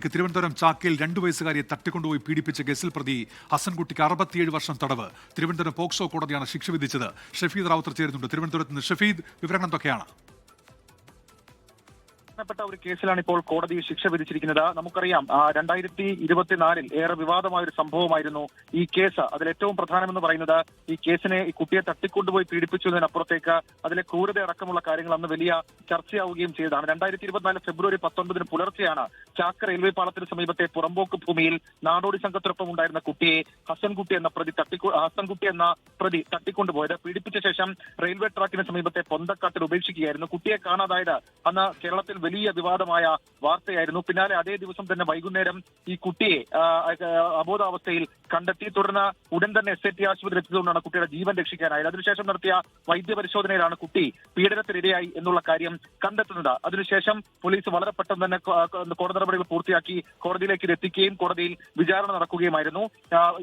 തിരുവനന്തപുരം ചാക്കയിൽ 2 വയസ്സുകാരിയെ തട്ടിക്കൊണ്ടുപോയി പീഡിപ്പിച്ച കേസിൽ പ്രതി ഹസൻകുട്ടിക്ക് 67 വർഷം തടവ്. തിരുവനന്തപുരം പോക്സോ കോടതിയാണ് ശിക്ഷ വിധിച്ചത്. ഷഫീദ് റാവുത്തർ ചേരുന്നുണ്ട് തിരുവനന്തപുരത്ത് നിന്ന്. ഷഫീദ്, വിവരങ്ങൾ എന്തൊക്കെയാണ്? പ്പെട്ട ഒരു കേസിലാണ് ഇപ്പോൾ കോടതി ശിക്ഷ വിധിച്ചിരിക്കുന്നത്. നമുക്കറിയാം 2024 ഏറെ വിവാദമായ ഒരു സംഭവമായിരുന്നു ഈ കേസ്. അതിൽ ഏറ്റവും പ്രധാനമെന്ന് പറയുന്നത് ഈ കുട്ടിയെ തട്ടിക്കൊണ്ടുപോയി പീഡിപ്പിച്ചതിനപ്പുറത്തേക്ക് അതിലെ ക്രൂരത അടക്കമുള്ള കാര്യങ്ങൾ അന്ന് വലിയ ചർച്ചയാവുകയും ചെയ്തതാണ്. 2024 ഫെബ്രുവരി 19 പുലർച്ചെയാണ് ചാക്ക റെയിൽവേ പാളത്തിന് സമീപത്തെ പുറമ്പോക്ക് ഭൂമിയിൽ നാടോടി സംഘത്തിനൊപ്പം ഉണ്ടായിരുന്ന കുട്ടിയെ ഹസൻകുട്ടി എന്ന പ്രതി തട്ടിക്കൊണ്ടുപോയത്. പീഡിപ്പിച്ച ശേഷം റെയിൽവേ ട്രാക്കിന് സമീപത്തെ പൊന്തക്കാട്ടിൽ ഉപേക്ഷിക്കുകയായിരുന്നു. കുട്ടിയെ കാണാതായത് അന്ന് കേരളത്തിൽ വലിയ വിവാദമായ വാർത്തയായിരുന്നു. പിന്നാലെ അതേ ദിവസം തന്നെ വൈകുന്നേരം ഈ കുട്ടിയെ അബോധാവസ്ഥയിൽ കണ്ടെത്തി. തുടർന്ന് ഉടൻ തന്നെ SAT ആശുപത്രി എത്തിയതുകൊണ്ടാണ് കുട്ടിയുടെ ജീവൻ രക്ഷിക്കാനായത്. അതിനുശേഷം നടത്തിയ വൈദ്യപരിശോധനയിലാണ് കുട്ടി പീഡനത്തിനിരയായി എന്നുള്ള കാര്യം കണ്ടെത്തുന്നത്. അതിനുശേഷം പോലീസ് വളരെ പെട്ടെന്ന് തന്നെ കോടതി നടപടികൾ പൂർത്തിയാക്കി കോടതിയിലേക്ക് ഇത് എത്തിക്കുകയും കോടതിയിൽ വിചാരണ നടക്കുകയുമായിരുന്നു.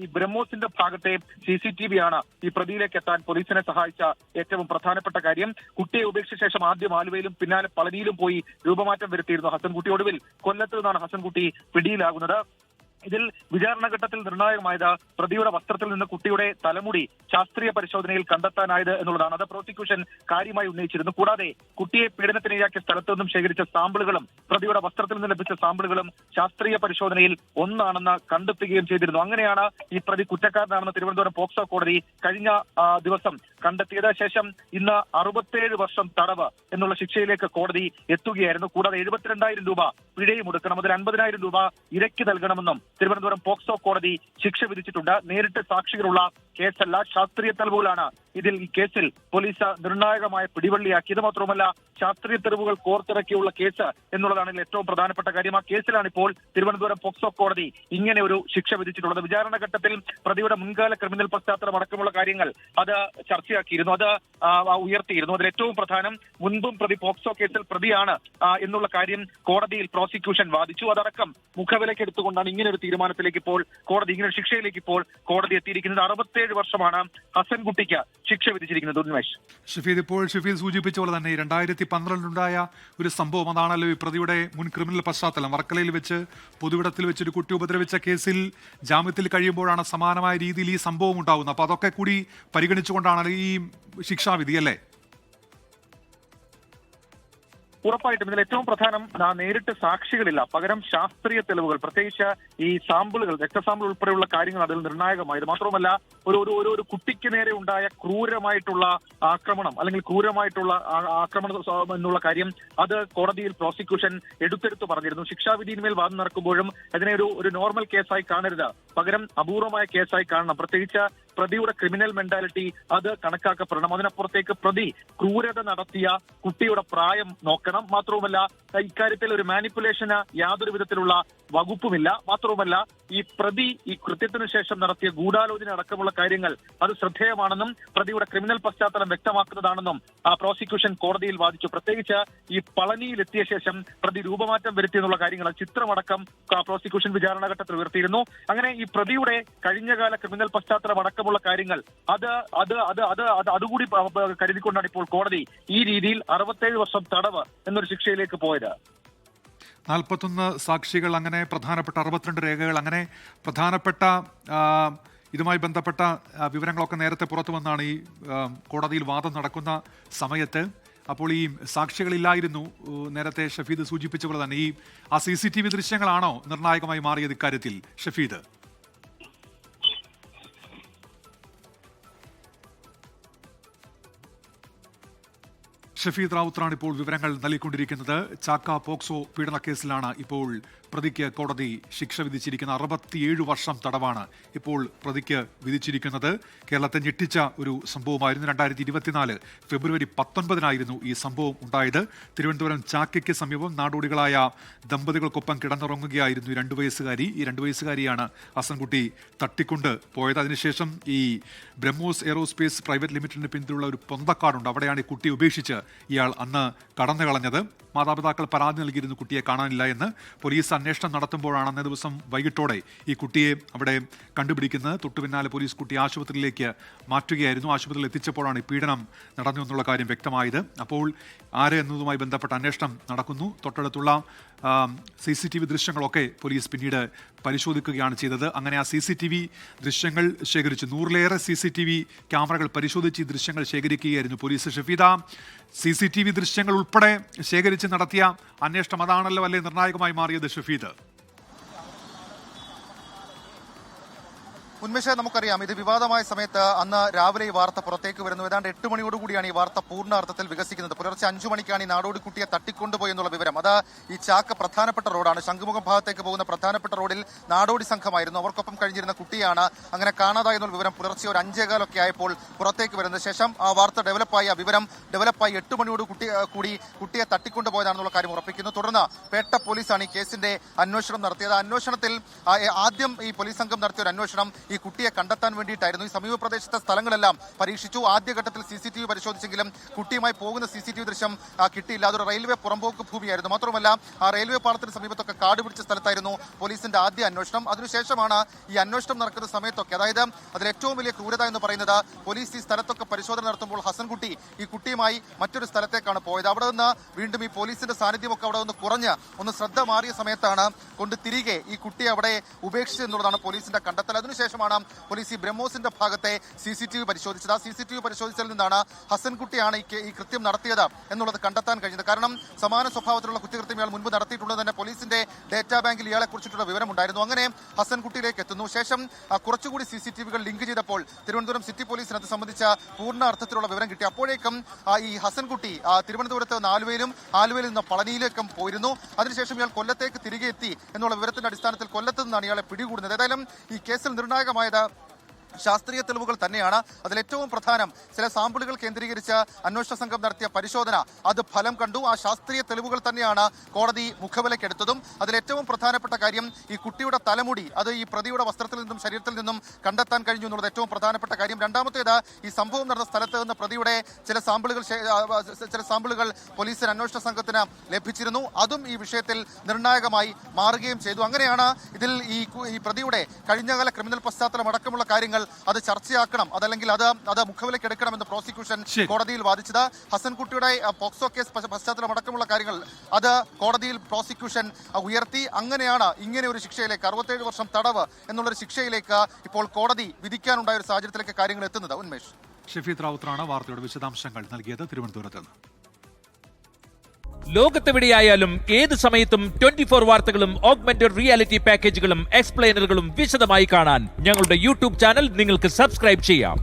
ഈ ബ്രഹ്മോസിന്റെ ഭാഗത്തെ CCTV ആണ് ഈ പ്രതിയിലേക്ക് എത്താൻ പോലീസിനെ സഹായിച്ച ഏറ്റവും പ്രധാനപ്പെട്ട കാര്യം. കുട്ടിയെ ഉപേക്ഷിച്ച ശേഷം ആദ്യം ആലുവയിലും പിന്നാലെ പളനിയിലും പോയി രൂപമാറ്റം വരുത്തിയിരുന്നു ഹസൻകുട്ടി. ഒടുവിൽ കൊല്ലത്ത് നിന്നാണ് ഹസൻകുട്ടി പിടിയിലാകുന്നത്. ഇതിൽ വിചാരണ ഘട്ടത്തിൽ നിർണായകമായത് പ്രതിയുടെ വസ്ത്രത്തിൽ നിന്ന് കുട്ടിയുടെ തലമുടി ശാസ്ത്രീയ പരിശോധനയിൽ കണ്ടെത്താനായത് എന്നുള്ളതാണ്. അത് പ്രോസിക്യൂഷൻ കാര്യമായി ഉന്നയിച്ചിരുന്നു. കൂടാതെ കുട്ടിയെ പീഡനത്തിനിരയാക്കിയ സ്ഥലത്തു നിന്നും ശേഖരിച്ച സാമ്പിളുകളും പ്രതിയുടെ വസ്ത്രത്തിൽ നിന്ന് ലഭിച്ച സാമ്പിളുകളും ശാസ്ത്രീയ പരിശോധനയിൽ ഒന്നാണെന്ന് കണ്ടെത്തുകയും ചെയ്തിരുന്നു. അങ്ങനെയാണ് ഈ പ്രതി കുറ്റക്കാരനാണെന്ന് തിരുവനന്തപുരം പോക്സോ കോടതി കഴിഞ്ഞ ദിവസം കണ്ടെത്തിയത്. ശേഷം ഇന്ന് 67 വർഷം തടവ് എന്നുള്ള ശിക്ഷയിലേക്ക് കോടതി എത്തുകയായിരുന്നു. കൂടാതെ 72,000 രൂപ പിഴയും കൊടുക്കണം, അതിൽ 50,000 രൂപ ഇരയ്ക്ക് നൽകണമെന്നും തിരുവനന്തപുരം പോക്സോ കോടതി ശിക്ഷ വിധിച്ചിട്ടുണ്ട്. നേരിട്ട് സാക്ഷികളുള്ള കേസല്ല, ശാസ്ത്രീയ തെളിവുകളാണ് ഈ കേസിൽ പോലീസ് നിർണായകമായ പിടിവള്ളിയാക്കിയത്. മാത്രമല്ല ശാസ്ത്രീയ തെളിവുകൾ കോർത്തിറക്കിയുള്ള കേസ് എന്നുള്ളതാണ് ഇതിൽ ഏറ്റവും പ്രധാനപ്പെട്ട കാര്യം. ആ കേസിലാണ് ഇപ്പോൾ തിരുവനന്തപുരം പോക്സോ കോടതി ഇങ്ങനെ ഒരു ശിക്ഷ വിധിച്ചിട്ടുള്ളത്. വിചാരണ ഘട്ടത്തിൽ പ്രതിയുടെ മുൻകാല ക്രിമിനൽ പശ്ചാത്തലം അടക്കമുള്ള കാര്യങ്ങൾ അത് ചർച്ചയാക്കിയിരുന്നു, അത് ഉയർത്തിയിരുന്നു. അതിൽ ഏറ്റവും പ്രധാനം മുൻപും പ്രതി പോക്സോ കേസിൽ പ്രതിയാണ് എന്നുള്ള കാര്യം കോടതിയിൽ പ്രോസിക്യൂഷൻ വാദിച്ചു. അതടക്കം മുഖവിലേക്ക് എടുത്തുകൊണ്ടാണ് ഇങ്ങനെ ഒരു തീരുമാനത്തിലേക്ക് ഇപ്പോൾ കോടതി, ഇങ്ങനെ ഒരു ശിക്ഷയിലേക്ക് ഇപ്പോൾ കോടതി എത്തിയിരിക്കുന്നത്. 67 വർഷമാണ് ഹസൻകുട്ടിക്ക് ശിക്ഷ വിധിച്ചിരിക്കുന്നത്. ഉന്മേഷ്, ഷഫീദ് സൂചിപ്പിച്ച പോലെ തന്നെ 2012 ഒരു സംഭവം അതാണല്ലോ ഈ പ്രതിയുടെ മുൻ ക്രിമിനൽ പശ്ചാത്തലം. വർക്കലയിൽ വെച്ച് പൊതുവിടത്തിൽ വെച്ച് ഒരു കുട്ടി ഉപദ്രവിച്ച കേസിൽ ജാമ്യത്തിൽ കഴിയുമ്പോഴാണ് സമാനമായ രീതിയിൽ ഈ സംഭവം ഉണ്ടാകുന്നത്. അപ്പൊ അതൊക്കെ കൂടി പരിഗണിച്ചുകൊണ്ടാണ് ഈ ശിക്ഷാവിധി അല്ലേ? ഉറപ്പായിട്ടും ഇതിൽ ഏറ്റവും പ്രധാനം നേരിട്ട് സാക്ഷികളില്ല, പകരം ശാസ്ത്രീയ തെളിവുകൾ, പ്രത്യേകിച്ച് ഈ സാമ്പിളുകൾ, രക്തസാമ്പിൾ ഉൾപ്പെടെയുള്ള കാര്യങ്ങൾ അതിൽ നിർണായകമായത്. മാത്രമല്ല ഒരു കുട്ടിക്ക് നേരെ ഉണ്ടായ ക്രൂരമായിട്ടുള്ള ആക്രമണം അല്ലെങ്കിൽ ക്രൂരമായിട്ടുള്ള ആക്രമണം എന്നുള്ള കാര്യം അത് കോടതിയിൽ പ്രോസിക്യൂഷൻ എടുത്തെടുത്ത് പറഞ്ഞിരുന്നു. ശിക്ഷാവിധിയിന്മേൽ വാദം നടക്കുമ്പോഴും അതിനെ ഒരു നോർമൽ കേസായി കാണരുത്, പകരം അപൂർവമായ കേസായി കാണണം. പ്രത്യേകിച്ച് പ്രതിയുടെ ക്രിമിനൽ മെന്റാലിറ്റി അത് കണക്കാക്കപ്പെടണം. അതിനപ്പുറത്തേക്ക് പ്രതി ക്രൂരത നടത്തിയ കുട്ടിയുടെ പ്രായം നോക്കണം. മാത്രവുമല്ല ഇക്കാര്യത്തിൽ ഒരു മാനിപ്പുലേഷന് യാതൊരു വിധത്തിലുള്ള വകുപ്പുമില്ല. മാത്രവുമല്ല ഈ പ്രതി ഈ കൃത്യത്തിന് ശേഷം നടത്തിയ ഗൂഢാലോചന അടക്കമുള്ള കാര്യങ്ങൾ അത് ശ്രദ്ധേയമാണെന്നും പ്രതിയുടെ ക്രിമിനൽ പശ്ചാത്തലം വ്യക്തമാക്കുന്നതാണെന്നും പ്രോസിക്യൂഷൻ കോടതിയിൽ വാദിച്ചു. പ്രത്യേകിച്ച് ഈ പളനിയിൽ എത്തിയ ശേഷം പ്രതി രൂപമാറ്റം വരുത്തിയെന്നുള്ള കാര്യങ്ങൾ ചിത്രമടക്കം പ്രോസിക്യൂഷൻ വിചാരണ ഘട്ടത്തിൽ ഉയർത്തിയിരുന്നു. അങ്ങനെ ഈ പ്രതിയുടെ കഴിഞ്ഞകാല ക്രിമിനൽ പശ്ചാത്തലം അടക്കമുള്ള കാര്യങ്ങൾ അതുകൂടി കരുതിക്കൊണ്ടാണ് ഇപ്പോൾ കോടതി ഈ രീതിയിൽ 67 വർഷം തടവ് എന്നൊരു ശിക്ഷയിലേക്ക് പോയത്. 41 സാക്ഷികൾ, അങ്ങനെ പ്രധാനപ്പെട്ട 62 രേഖകൾ, അങ്ങനെ പ്രധാനപ്പെട്ട ഇതുമായി ബന്ധപ്പെട്ട വിവരങ്ങളൊക്കെ നേരത്തെ പുറത്തു വന്നാണ് ഈ കോടതിയിൽ വാദം നടക്കുന്ന സമയത്ത്. അപ്പോൾ ഈ സാക്ഷികളില്ലായിരുന്നു. നേരത്തെ ഷഫീദ് സൂചിപ്പിച്ച പോലെ തന്നെ ഈ CCTV ദൃശ്യങ്ങളാണോ നിർണായകമായി മാറിയത് ഇക്കാര്യത്തിൽ? ഷഫീദ് റാവുത്തറാണ് ഇപ്പോൾ വിവരങ്ങൾ നൽകിക്കൊണ്ടിരിക്കുന്നത്. ചാക്ക പോക്സോ പീഡന കേസിലാണ് ഇപ്പോൾ പ്രതിക്ക് കോടതി ശിക്ഷ വിധിച്ചിരിക്കുന്നത്. 67 വർഷം തടവാണ് ഇപ്പോൾ പ്രതിക്ക് വിധിച്ചിരിക്കുന്നത്. കേരളത്തെ ഞെട്ടിച്ച ഒരു സംഭവമായിരുന്നു. 2024 ഫെബ്രുവരി 19 ഈ സംഭവം ഉണ്ടായത്. തിരുവനന്തപുരം ചാക്കയ്ക്ക് സമീപം നാടോടികളായ ദമ്പതികൾക്കൊപ്പം കിടന്നുറങ്ങുകയായിരുന്നു 2 വയസ്സുകാരി. ഈ 2 വയസ്സുകാരിയാണ് ഹസൻകുട്ടി തട്ടിക്കൊണ്ട് പോയത്. അതിനുശേഷം ഈ ബ്രഹ്മോസ് എയറോസ്പേസ് പ്രൈവറ്റ് ലിമിറ്റഡിന് പിന്നിലുള്ള ഒരു പൊന്തക്കാടുണ്ട്, അവിടെയാണ് ഈ കുട്ടി ഉപേക്ഷിച്ച് ഇയാൾ അന്ന് കടന്നു കളഞ്ഞത്. മാതാപിതാക്കൾ പരാതി നൽകിയിരുന്നു കുട്ടിയെ കാണാനില്ല എന്ന്. പോലീസ് അന്വേഷണം നടത്തുമ്പോഴാണ് അന്നേ ദിവസം വൈകിട്ടോടെ ഈ കുട്ടിയെ അവിടെ കണ്ടുപിടിക്കുന്നത്. തൊട്ടു പിന്നാലെ പോലീസ് കുട്ടിയെ ആശുപത്രിയിലേക്ക് മാറ്റുകയായിരുന്നു. ആശുപത്രിയിൽ എത്തിച്ചപ്പോഴാണ് ഈ പീഡനം നടന്നു എന്നുള്ള കാര്യം വ്യക്തമായത്. അപ്പോൾ ആര് എന്നതുമായി ബന്ധപ്പെട്ട അന്വേഷണം നടക്കുന്നു. തൊട്ടടുത്തുള്ള CCTV ദൃശ്യങ്ങളൊക്കെ പോലീസ് പിന്നീട് പരിശോധിക്കുകയാണ് ചെയ്തത്. അങ്ങനെ ആ CCTV ദൃശ്യങ്ങൾ ശേഖരിച്ചു. 100-ലേറെ CCTV ക്യാമറകൾ പരിശോധിച്ച് ഈ ദൃശ്യങ്ങൾ ശേഖരിക്കുകയായിരുന്നു പോലീസ്. ഷഫീദ, CCTV ദൃശ്യങ്ങൾ ഉൾപ്പെടെ ശേഖരിച്ച് നടത്തിയ അന്വേഷണം അതാണല്ലോ വലിയ നിർണായകമായി മാറിയത്. ഷഫീദ്, ഉന്മേഷ, നമുക്കറിയാം ഇത് വിവാദമായ സമയത്ത് അന്ന് രാവിലെ ഈ വാർത്ത പുറത്തേക്ക് വരുന്നു. ഏതാണ്ട് 8 മണിയോടുകൂടിയാണ് ഈ വാർത്ത പൂർണ്ണ അർത്ഥത്തിൽ വികസിക്കുന്നത്. പുലർച്ചെ 5 മണിക്കാണ് ഈ നാടോടിക്കുട്ടിയെ തട്ടിക്കൊണ്ടുപോയി എന്നുള്ള വിവരം. അത് ഈ ചാക്ക പ്രധാനപ്പെട്ട റോഡാണ്, ശംഖുമുഖം ഭാഗത്തേക്ക് പോകുന്ന പ്രധാനപ്പെട്ട റോഡിൽ നാടോടി സംഘമായിരുന്നു, അവർക്കൊപ്പം കഴിഞ്ഞിരുന്ന കുട്ടിയാണ് അങ്ങനെ കാണാതായ എന്നുള്ള വിവരം പുലർച്ചെ ഒരു 5:15 ആയപ്പോൾ പുറത്തേക്ക് വരുന്നത്. ശേഷം ആ വാർത്ത ഡെവലപ്പായി, ആ വിവരം ഡെവലപ്പായി 8 മണിയോട് കൂടി കുട്ടിയെ തട്ടിക്കൊണ്ടുപോയതാണെന്നുള്ള കാര്യം ഉറപ്പിക്കുന്നു. തുടർന്ന് പേട്ട പോലീസാണ് ഈ കേസിന്റെ അന്വേഷണം നടത്തിയത്. അന്വേഷണത്തിൽ ആദ്യം ഈ പോലീസ് സംഘം നടത്തിയ ഒരു അന്വേഷണം ഈ കുട്ടിയെ കണ്ടെത്താൻ വേണ്ടിയിട്ടായിരുന്നു. ഈ സമീപ പ്രദേശത്തെ സ്ഥലങ്ങളെല്ലാം പരീക്ഷിച്ചു. ആദ്യഘട്ടത്തിൽ CCTV പരിശോധിച്ചെങ്കിലും കുട്ടിയുമായി പോകുന്ന CCTV ദൃശ്യം കിട്ടിയില്ല. അതൊരു റെയിൽവേ പുറമ്പോക്ക് ഭൂമിയായിരുന്നു. മാത്രമല്ല ആ റെയിൽവേ പാളത്തിന് സമീപത്തൊക്കെ കാട് പിടിച്ച സ്ഥലത്തായിരുന്നു പോലീസിന്റെ ആദ്യ അന്വേഷണം. അതിനുശേഷമാണ് ഈ അന്വേഷണം നടക്കുന്ന സമയത്തൊക്കെ, അതായത് അതിൽ ഏറ്റവും വലിയ ക്രൂരത എന്ന് പറയുന്നത് പോലീസ് ഈ സ്ഥലത്തൊക്കെ പരിശോധന നടത്തുമ്പോൾ ഹസൻകുട്ടി ഈ കുട്ടിയുമായി മറ്റൊരു സ്ഥലത്തേക്കാണ് പോയത്. അവിടെ നിന്ന് വീണ്ടും ഈ പോലീസിന്റെ സാന്നിധ്യമൊക്കെ അവിടെ നിന്ന് കുറഞ്ഞ് ഒന്ന് ശ്രദ്ധ മാറിയ സമയത്താണ് കൊണ്ട് തിരികെ ഈ കുട്ടിയെ അവിടെ ഉപേക്ഷിച്ചത് എന്നുള്ളതാണ് പോലീസിന്റെ കണ്ടെത്തൽ. അതിനുശേഷമാണ് പോലീസ് ഈ ബ്രഹ്മോസിന്റെ ഭാഗത്തെ CCTV പരിശോധിച്ചത്. ആ CCTV പരിശോധിച്ചതിൽ നിന്നാണ് ഹസൻകുട്ടിയാണ് ഈ കൃത്യം നടത്തിയത് എന്നുള്ളത് കണ്ടെത്താൻ കഴിഞ്ഞത്. കാരണം സമാന സ്വഭാവത്തിലുള്ള കുറ്റകൃത്യം ഇയാൾ മുൻപ് നടത്തിയിട്ടുള്ളത് തന്നെ പോലീസിന്റെ ഡേറ്റാ ബാങ്കിൽ ഇയാളെ കുറിച്ചിട്ടുള്ള വിവരമുണ്ടായിരുന്നു. അങ്ങനെ ഹസൻകുട്ടിയിലേക്ക് എത്തുന്നു. ശേഷം കുറച്ചുകൂടി CCTVകൾ ലിങ്ക് ചെയ്തപ്പോൾ തിരുവനന്തപുരം സിറ്റി പോലീസിന് അത് സംബന്ധിച്ച പൂർണ്ണ അർത്ഥത്തിലുള്ള വിവരം കിട്ടി. അപ്പോഴേക്കും ഈ ഹസൻകുട്ടി തിരുവനന്തപുരത്ത് ആലുവയിൽ നിന്ന് പളനിയിലേക്കും പോയിരുന്നു. അതിനുശേഷം ഇയാൾ കൊല്ലത്തേക്ക് തിരികെ എത്തി എന്നുള്ള വിവരത്തിന്റെ അടിസ്ഥാനത്തിൽ കൊല്ലത്ത് നിന്നാണ് ഇയാളെ പിടികൂടുന്നത്. ഏതായാലും ഈ കേസിൽ നിർണായകമായത് ശാസ്ത്രീയ തെളിവുകൾ തന്നെയാണ്. അതിലേറ്റവും പ്രധാനം ചില സാമ്പിളുകൾ കേന്ദ്രീകരിച്ച് അന്വേഷണ സംഘം നടത്തിയ പരിശോധന, അത് ഫലം കണ്ടു. ആ ശാസ്ത്രീയ തെളിവുകൾ തന്നെയാണ് കോടതി മുഖവിലക്കെടുത്തതും. അതിലേറ്റവും പ്രധാനപ്പെട്ട കാര്യം ഈ കുട്ടിയുടെ തലമുടി അത് ഈ പ്രതിയുടെ വസ്ത്രത്തിൽ നിന്നും ശരീരത്തിൽ നിന്നും കണ്ടെത്താൻ കഴിഞ്ഞു എന്നുള്ളത് ഏറ്റവും പ്രധാനപ്പെട്ട കാര്യം. രണ്ടാമത്തേത് ഈ സംഭവം നടന്ന സ്ഥലത്ത് നിന്ന് പ്രതിയുടെ ചില സാമ്പിളുകൾ പോലീസിന് അന്വേഷണ സംഘത്തിന് ലഭിച്ചിരുന്നു. അതും ഈ വിഷയത്തിൽ നിർണായകമായി മാറുകയും ചെയ്തു. അങ്ങനെയാണ് ഇതിൽ ഈ പ്രതിയുടെ കഴിഞ്ഞകാല ക്രിമിനൽ പശ്ചാത്തലം അടക്കമുള്ള കാര്യങ്ങൾ അത് ചർച്ചയാക്കണം, അതല്ലെങ്കിൽ അത് മുഖവിലേക്ക് എടുക്കണമെന്ന് പ്രോസിക്യൂഷൻ കോടതിയിൽ വാദിച്ചത്. ഹസൻകുട്ടിയുടെ പോക്സോ കേസ് പശ്ചാത്തലം അടക്കമുള്ള കാര്യങ്ങൾ അത് കോടതിയിൽ പ്രോസിക്യൂഷൻ ഉയർത്തി. അങ്ങനെയാണ് ഇങ്ങനെ ഒരു ശിക്ഷയിലേക്ക് 67 വർഷം തടവ് എന്നുള്ളൊരു ശിക്ഷയിലേക്ക് ഇപ്പോൾ കോടതി വിധിക്കാനുണ്ടായ ഒരു സാഹചര്യത്തിലേക്ക് കാര്യങ്ങൾ എത്തുന്നത്. ഉന്മേഷ്, ഷഫീദ് റാവുത്തറാണ് വാർത്തയുടെ വിശദാംശങ്ങൾ നൽകിയത് തിരുവനന്തപുരത്ത് നിന്ന്. ലോകത്തെവിടെയായാലും ഏത് സമയത്തും 24 വാർത്തകളും ഓഗ്മെന്റഡ് റിയാലിറ്റി പാക്കേജുകളും എക്സ്പ്ലെയിനറുകളും വിശദമായി കാണാൻ ഞങ്ങളുടെ യൂട്യൂബ് ചാനൽ നിങ്ങൾക്ക് സബ്സ്ക്രൈബ് ചെയ്യാം.